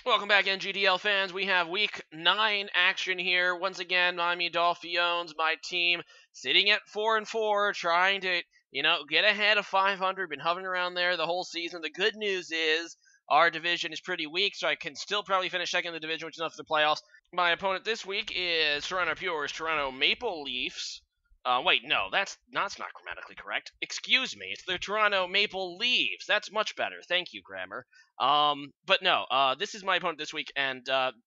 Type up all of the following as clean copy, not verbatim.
Welcome back, NGDL fans. We have Week 9 action here. Once again, Miami Dolphiones, my team, sitting at 4-4, trying to, get ahead of 500. Been hovering around there the whole season. The good news is our division is pretty weak, so I can still probably finish second in the division, which is enough for the playoffs. My opponent this week is Toronto Pure's Toronto Maple Leafs. Wait, no, that's not grammatically correct. Excuse me, it's the Toronto Maple Leaves. That's much better. Thank you, grammar. But no, this is my opponent this week, and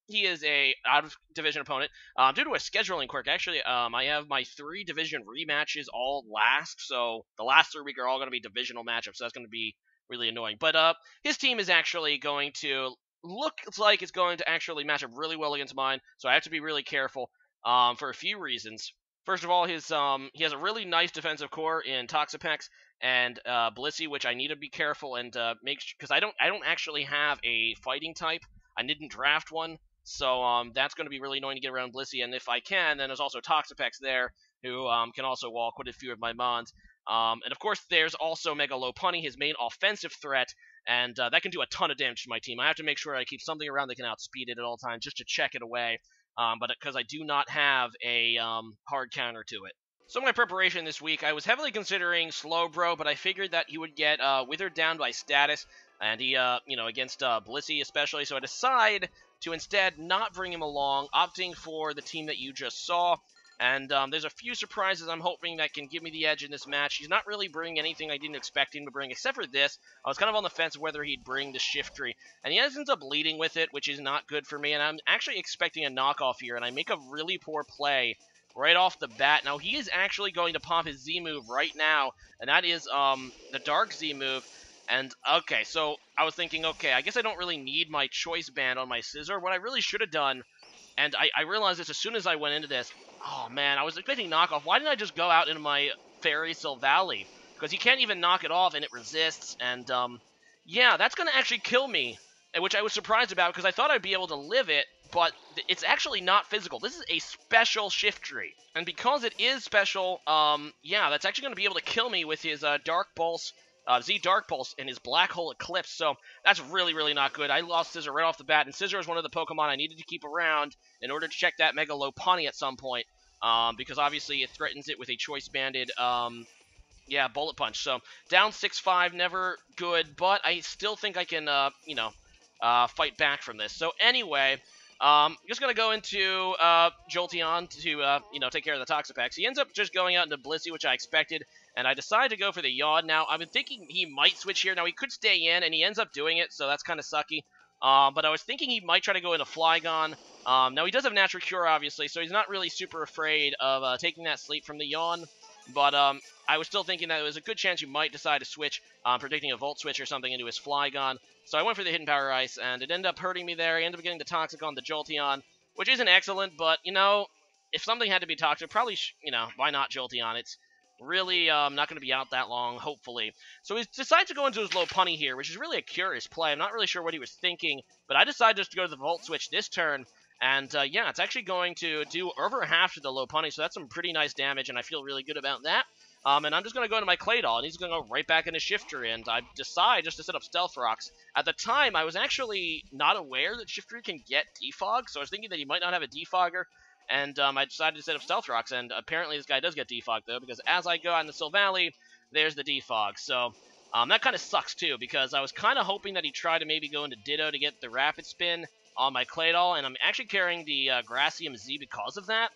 he is a out-of-division opponent. Due to a scheduling quirk, actually, I have my 3 division rematches all last, so the last 3 weeks are all going to be divisional matchups, so that's going to be really annoying. But his team is actually going to looks like it's going to actually match up really well against mine, so I have to be really careful for a few reasons. First of all, he has a really nice defensive core in Toxapex and Blissey, which I need to be careful and make because I don't actually have a fighting type. I didn't draft one, so that's going to be really annoying to get around Blissey. And if I can, then there's also Toxapex there who can also wall quite a few of my mons. And of course, there's also Mega Lopunny, his main offensive threat, and that can do a ton of damage to my team. I have to make sure I keep something around that can outspeed it at all times just to check it away. But because I do not have a hard counter to it. So my preparation this week, I was heavily considering Slowbro, but I figured that he would get withered down by status, and he, against Blissey especially, so I decide to instead not bring him along, opting for the team that you just saw. And there's a few surprises I'm hoping that can give me the edge in this match. He's not really bringing anything I didn't expect him to bring, except for this. I was kind of on the fence of whether he'd bring the Shift Tree, and he ends up leading with it, which is not good for me, and I'm actually expecting a knockoff here, and I make a really poor play right off the bat. Now, he is actually going to pop his Z move right now, and that is the Dark Z move. And, okay, so I was thinking, okay, I guess I don't really need my Choice Band on my Scissor. What I really should have done, and I realized this as soon as I went into this, oh man, I was expecting knockoff. Why didn't I just go out into my Fairy Silvally? Because he can't even knock it off, and it resists, and yeah, that's going to actually kill me, which I was surprised about, because I thought I'd be able to live it, but it's actually not physical. This is a special Shift Tree, and because it is special, yeah, that's actually going to be able to kill me with his Dark Pulse, Z Dark Pulse, and his Black Hole Eclipse, so that's really, really not good. I lost Scissor right off the bat, and Scissor is one of the Pokemon I needed to keep around in order to check that Mega Lopunny at some point, because obviously it threatens it with a choice-banded, Bullet Punch. So, down 6-5, never good, but I still think I can, fight back from this. So, anyway, I'm just going to go into Jolteon to, take care of the Toxapex. He ends up just going out into Blissey, which I expected, and I decided to go for the Yawn. Now, I've been thinking he might switch here. Now, he could stay in, and he ends up doing it, so that's kind of sucky. But I was thinking he might try to go into Flygon. Now, he does have Natural Cure, obviously, so he's not really super afraid of taking that sleep from the Yawn. But I was still thinking that there was a good chance he might decide to switch, predicting a Volt Switch or something into his Flygon. So I went for the Hidden Power Ice, and it ended up hurting me there. I ended up getting the Toxic on the Jolteon, which isn't excellent, but, if something had to be Toxic, probably, why not Jolteon? It's really not going to be out that long, hopefully. So he decides to go into his Lopunny here, which is really a curious play. I'm not really sure what he was thinking, but I decided just to go to the Volt Switch this turn. And, yeah, it's actually going to do over half to the Lopunny, so that's some pretty nice damage, and I feel really good about that. And I'm just going to go into my Claydol, and he's going to go right back into Shifter, and I decide just to set up Stealth Rocks. At the time, I was actually not aware that Shifter can get Defog, so I was thinking that he might not have a Defogger, and I decided to set up Stealth Rocks, and apparently this guy does get Defog, though, because as I go out into Silvally, there's the Defog. So that kind of sucks, too, because I was kind of hoping that he'd try to maybe go into Ditto to get the Rapid Spin on my Claydol, and I'm actually carrying the Gracium Z because of that.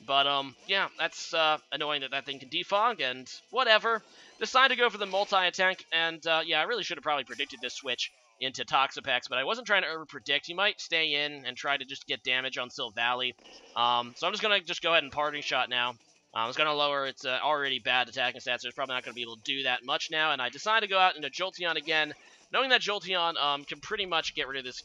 But, yeah, that's annoying that thing can defog, and whatever. Decided to go for the multi-attack, and, yeah, I really should have probably predicted this switch into Toxapex, but I wasn't trying to over-predict. He might stay in and try to just get damage on Silvally. So I'm just going to go ahead and Parting Shot now. I was going to lower its already bad attacking stats, so it's probably not going to be able to do that much now, and I decided to go out into Jolteon again, knowing that Jolteon can pretty much get rid of this,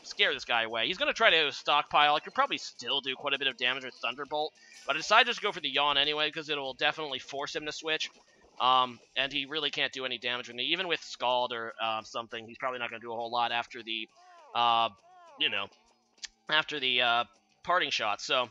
scare this guy away. He's going to try to stockpile. I could probably still do quite a bit of damage with Thunderbolt, but I decided just to go for the Yawn anyway, because it will definitely force him to switch. And he really can't do any damage with me. Even with Scald or something, he's probably not going to do a whole lot after the, Parting Shot. So,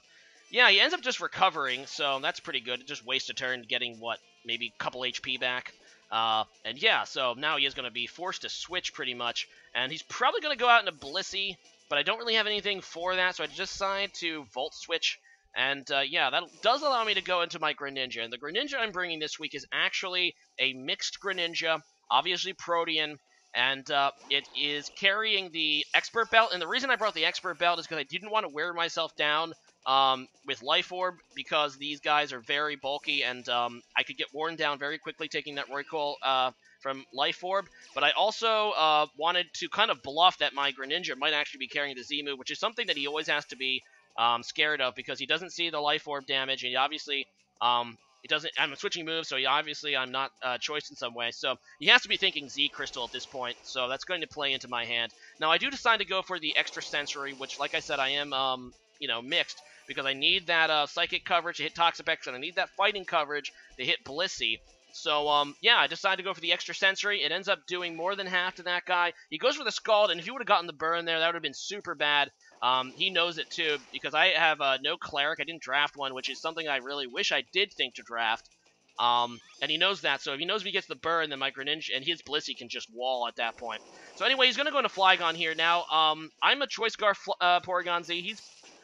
yeah, he ends up just recovering, so that's pretty good. Just waste a turn getting, maybe a couple HP back. And yeah, so now he is going to be forced to switch pretty much, and he's probably going to go out into Blissey, but I don't really have anything for that, so I decide to Volt Switch, and yeah, that does allow me to go into my Greninja, and the Greninja I'm bringing this week is actually a mixed Greninja, obviously Protean, and it is carrying the Expert Belt, and the reason I brought the Expert Belt is because I didn't want to wear myself down with Life Orb, because these guys are very bulky, and I could get worn down very quickly taking that recoil from Life Orb, but I also wanted to kind of bluff that my Greninja might actually be carrying the Z move, which is something that he always has to be scared of, because he doesn't see the Life Orb damage, and he obviously... it doesn't. I'm switching moves, so obviously I'm not choice in some way. So he has to be thinking Z Crystal at this point. So that's going to play into my hand. Now I do decide to go for the extra sensory, which, like I said, I am mixed, because I need that psychic coverage to hit Toxapex, and I need that fighting coverage to hit Blissey. So, yeah, I decided to go for the extra sensory. It ends up doing more than half to that guy. He goes for the Scald, and if he would have gotten the burn there, that would have been super bad. He knows it, too, because I have no Cleric. I didn't draft one, which is something I really wish I did think to draft. And he knows that, so if he knows if he gets the burn, then my Greninja and his Blissey can just wall at that point. So anyway, he's going to go into Flygon here. Now, I'm a Choice Scarf Porygon-Z.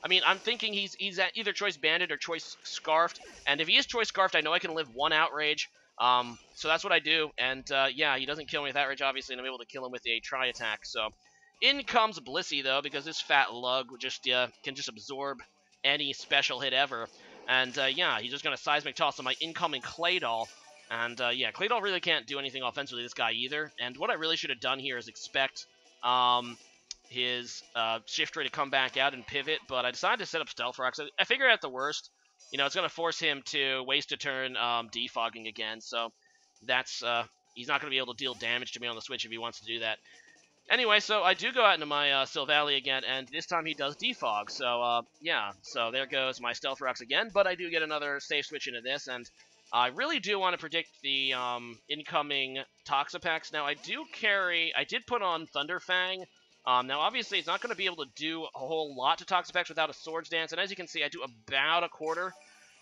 I'm thinking he's at either Choice Banded or Choice Scarfed, and if he is Choice Scarfed, I know I can live one Outrage. So that's what I do, and yeah, he doesn't kill me with Outrage, obviously, and I'm able to kill him with a Tri-Attack. So in comes Blissey, though, because this fat lug can just absorb any special hit ever. And yeah, he's just going to Seismic Toss on my incoming Claydol. And yeah, Claydol really can't do anything offensively, this guy either. And what I really should have done here is expect his Shift Ray to come back out and pivot, but I decided to set up Stealth Rocks. I figured at the worst, it's going to force him to waste a turn defogging again, so that's, he's not going to be able to deal damage to me on the switch if he wants to do that. Anyway, so I do go out into my Silvally again, and this time he does defog, so, yeah, so there goes my Stealth Rocks again, but I do get another safe switch into this, and I really do want to predict the incoming Toxapex. Now, I did put on Thunderfang. Now, obviously, it's not going to be able to do a whole lot to Toxapex without a Swords Dance, and as you can see, I do about a quarter.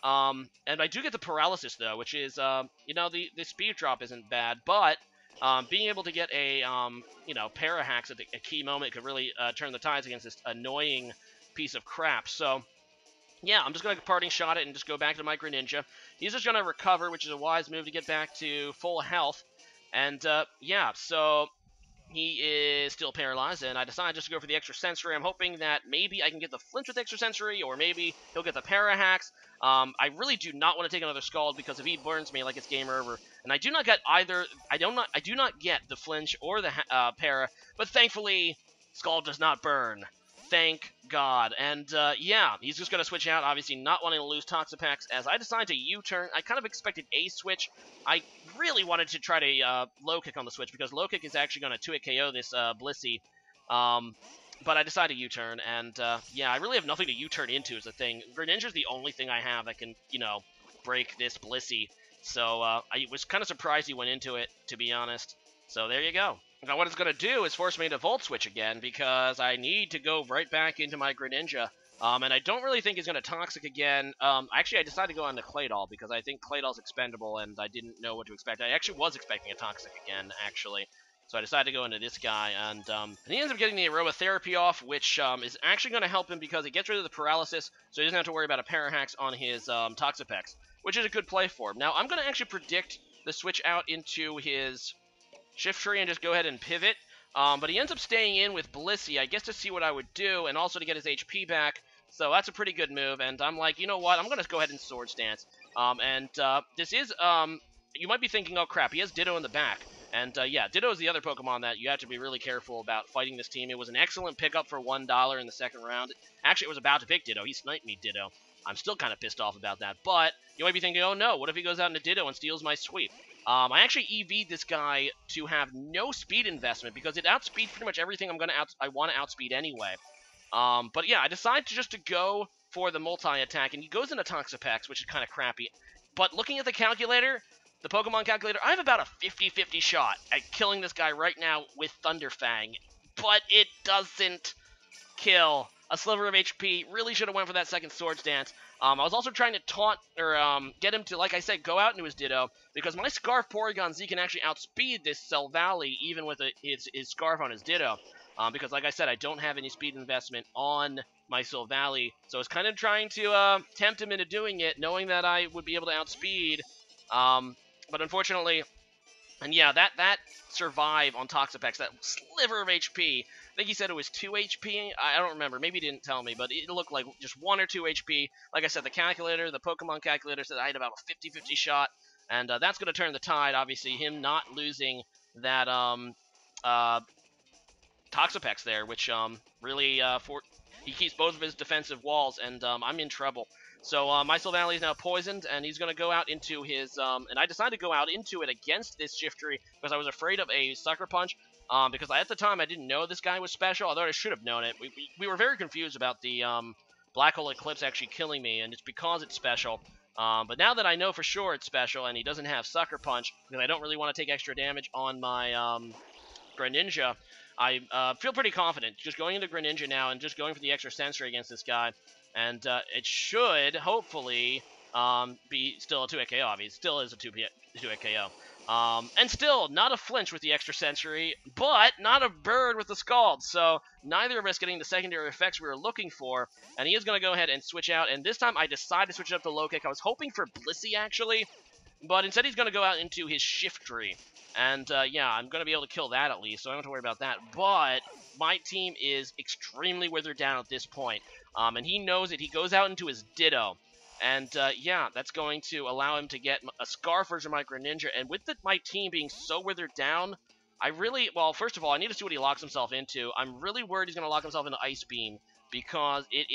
And I do get the Paralysis, though, which is, the speed drop isn't bad, but being able to get a, Parahax at a key moment could really turn the tides against this annoying piece of crap. So, yeah, I'm just going to Parting Shot it and just go back to my Greninja. He's just going to recover, which is a wise move to get back to full health. And, yeah, so he is still paralyzed, and I decided just to go for the extra sensory. I'm hoping that maybe I can get the flinch with extra sensory, or maybe he'll get the Parahax. I really do not want to take another Scald, because if he burns me, like, it's game over. And I do not get either. I do not get the flinch or the para, but thankfully, Scald does not burn. Thank God. And, yeah, he's just going to switch out, obviously not wanting to lose Toxapex, as I decided to U-turn. I kind of expected a switch. I really wanted to try to low kick on the switch, because low kick is actually going to 2-hit KO this Blissey. But I decided to U-turn, and, yeah, I really have nothing to U-turn into is the thing. Greninja's the only thing I have that can, break this Blissey. So, I was kind of surprised he went into it, to be honest. So, there you go. Now, what it's going to do is force me to Volt Switch again, because I need to go right back into my Greninja. And I don't really think he's going to Toxic again. Actually, I decided to go on to Claydol, because I think Claydol's expendable, and I didn't know what to expect. I actually was expecting a Toxic again, actually. So I decided to go into this guy, and he ends up getting the Aromatherapy off, which is actually going to help him, because it gets rid of the Paralysis, so he doesn't have to worry about a Parahax on his Toxapex, which is a good play for him. Now, I'm going to actually predict the switch out into his Shift Tree and just go ahead and pivot. But he ends up staying in with Blissey, I guess, to see what I would do, and also to get his HP back. So that's a pretty good move, and I'm like, you know what, I'm going to go ahead and Swords Dance. This is, you might be thinking, oh crap, he has Ditto in the back. And yeah, Ditto is the other Pokemon that you have to be really careful about fighting this team. It was an excellent pickup for $1 in the second round. Actually, it was about to pick Ditto. He sniped me Ditto. I'm still kind of pissed off about that, but you might be thinking, oh no, what if he goes out into Ditto and steals my sweep? I actually EV'd this guy to have no speed investment, because it outspeeds pretty much everything I want to outspeed anyway. But yeah, I decided to go for the multi-attack, and he goes into Toxapex, which is kind of crappy. But looking at the calculator, the Pokemon calculator, I have about a 50-50 shot at killing this guy right now with Thunderfang, but it doesn't kill. a sliver of HP. Really should have went for that second Swords Dance. I was also trying to taunt, or get him to, like I said, go out into his Ditto, because my Scarf Porygon-Z can actually outspeed this Selvali, even with his Scarf on his Ditto. Because, like I said, I don't have any speed investment on my Silvally, so I was kind of trying to tempt him into doing it, knowing that I would be able to outspeed. But unfortunately, and yeah, that survive on Toxapex, that sliver of HP. I think he said it was 2 HP. I don't remember. Maybe he didn't tell me, but it looked like just 1 or 2 HP. Like I said, the Pokemon calculator said I had about a 50-50 shot, and that's going to turn the tide. Obviously, him not losing that Toxapex there, which really he keeps both of his defensive walls, and I'm in trouble. So my Silvally is now poisoned, and he's going to go out into his, and I decided to go out into it against this Shiftry because I was afraid of a Sucker Punch, because at the time I didn't know this guy was special, although I should have known it. We were very confused about the Black Hole Eclipse actually killing me, and it's because it's special. But now that I know for sure it's special, and he doesn't have Sucker Punch, because I don't really want to take extra damage on my Greninja, I feel pretty confident just going into Greninja now and just going for the extra sensory against this guy. And it should, hopefully, be still a 2-hit KO. I mean, it still is a 2-hit KO. And still, not a flinch with the extra sensory, but not a bird with the Scald. So neither of us getting the secondary effects we were looking for. And he is going to go ahead and switch out. And this time, I decided to switch it up to low kick. I was hoping for Blissey, actually. But instead, he's going to go out into his Shiftry. And, yeah, I'm going to be able to kill that at least, so I don't have to worry about that. But my team is extremely withered down at this point. And he knows it. He goes out into his Ditto. And, yeah, that's going to allow him to get a Scarf version of my Greninja. And with my team being so withered down, well, first of all, I need to see what he locks himself into. I'm really worried he's going to lock himself into Ice Beam, because it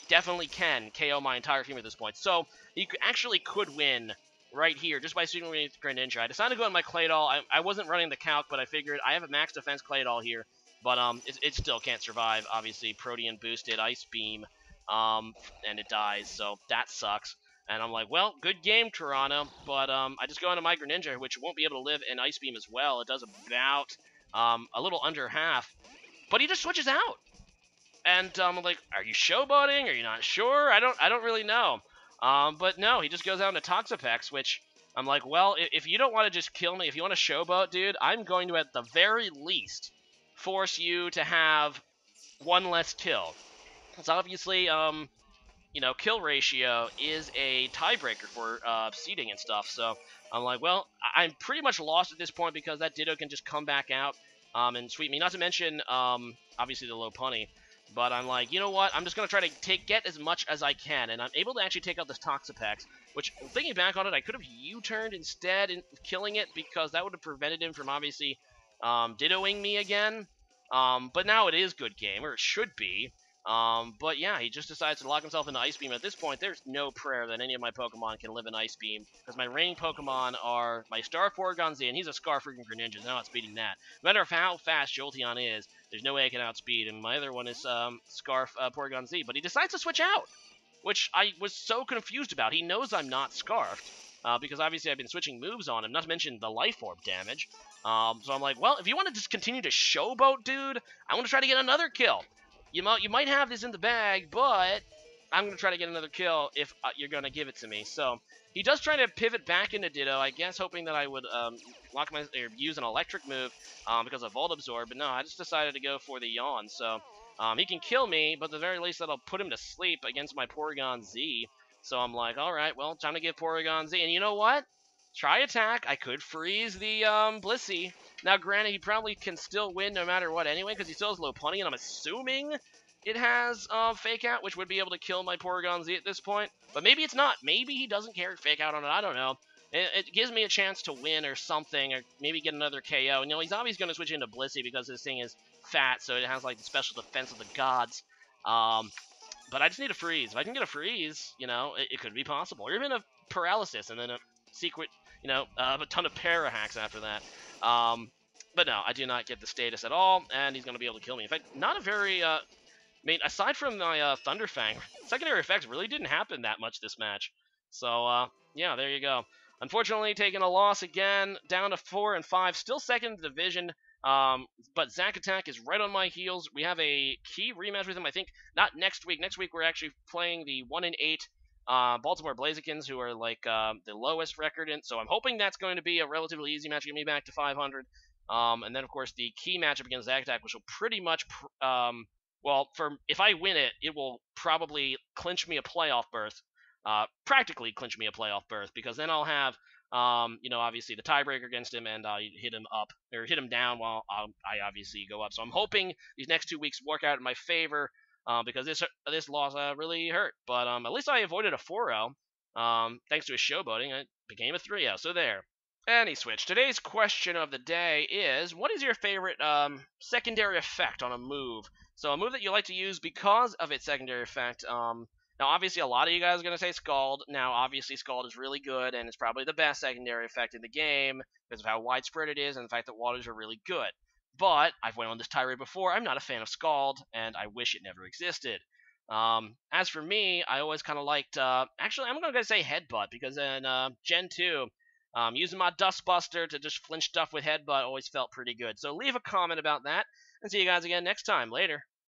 definitely can KO my entire team at this point. So he actually could win right here just by swinging with Greninja. I decided to go on my Claydol. I wasn't running the calc, but I figured I have a max defense Claydol here, but it still can't survive. Obviously, Protean boosted Ice Beam, and it dies, so that sucks. And I'm like, well, good game, Toronto, but I just go into my Greninja, which won't be able to live in Ice Beam as well. It does about a little under half, but he just switches out. And I'm like, are you showboating? Are you not sure? I don't really know. But no, he just goes out into Toxapex, which I'm like, well, if you don't want to just kill me, if you want to showboat, dude, I'm going to, at the very least, force you to have 1 less kill. It's obviously, you know, kill ratio is a tiebreaker for seeding and stuff, so I'm like, well, I'm pretty much lost at this point because that Ditto can just come back out and sweep me. Not to mention, obviously, the Lopunny. But I'm like, you know what? I'm just going to try to get as much as I can. And I'm able to actually take out this Toxapex, which, thinking back on it, I could have U-turned instead in killing it, because that would have prevented him from obviously Dittoing me again. But now it is good game, or it should be. But yeah, he just decides to lock himself into Ice Beam. At this point, there's no prayer that any of my Pokemon can live in Ice Beam, because my reigning Pokemon are my Star Porygon-Z, and he's a Scarf freaking Greninja, so I'm not speeding that. No matter how fast Jolteon is, there's no way I can outspeed, and my other one is Scarf Porygon-Z, but he decides to switch out, which I was so confused about. He knows I'm not Scarfed, because obviously I've been switching moves on him, not to mention the Life Orb damage. So I'm like, well, if you want to just continue to showboat, dude, I want to try to get another kill. You might have this in the bag, but I'm going to try to get another kill if you're going to give it to me. So he does try to pivot back into Ditto, I guess, hoping that I would use an electric move because of Volt Absorb. But no, I just decided to go for the Yawn. So he can kill me, but at the very least that'll put him to sleep against my Porygon-Z. So I'm like, all right, well, time to give Porygon-Z. And you know what? Try attack. I could freeze the Blissey. Now, granted, he probably can still win no matter what anyway, because he still has Lopunny, and I'm assuming it has Fake Out, which would be able to kill my Porygon-Z at this point. But maybe it's not. Maybe he doesn't carry Fake Out on it. I don't know. It gives me a chance to win or something, or maybe get another KO. You know, he's always going to switch into Blissey because this thing is fat, so it has, like, the special defense of the gods. But I just need a freeze. If I can get a freeze, you know, it could be possible. Or even a paralysis, and then a secret, you know, a ton of para hacks after that. But no, I do not get the status at all, and he's going to be able to kill me. In fact, not a very, I mean, aside from my Thunderfang, secondary effects really didn't happen that much this match. So, yeah, there you go. Unfortunately, taking a loss again, down to 4-5, still second in the division, But Zack Attack is right on my heels. We have a key rematch with him. I think not next week. Next week we're actually playing the 1-8 Baltimore Blazikins, who are like the lowest record in. So I'm hoping that's going to be a relatively easy match, get me back to 500. And then of course the key matchup against Zack Attack, which will pretty much well, if I win it, it will probably clinch me a playoff berth. Practically clinch me a playoff berth, because then I'll have obviously the tiebreaker against him, and hit him up or hit him down while I obviously go up. So I'm hoping these next 2 weeks work out in my favor, because this loss really hurt. But at least I avoided a 4-0, thanks to his showboating. It became a 3-0. So there. Any switch. Today's question of the day is, what is your favorite secondary effect on a move? So a move that you like to use because of its secondary effect. Now, obviously, a lot of you guys are going to say Scald. Now, obviously, Scald is really good, and it's probably the best secondary effect in the game because of how widespread it is and the fact that waters are really good. But I've went on this tirade before. I'm not a fan of Scald, and I wish it never existed. As for me, I always kind of liked. Actually, I'm going to say Headbutt, because in Gen 2, using my Dustbuster to just flinch stuff with Headbutt always felt pretty good. So leave a comment about that, and see you guys again next time. Later.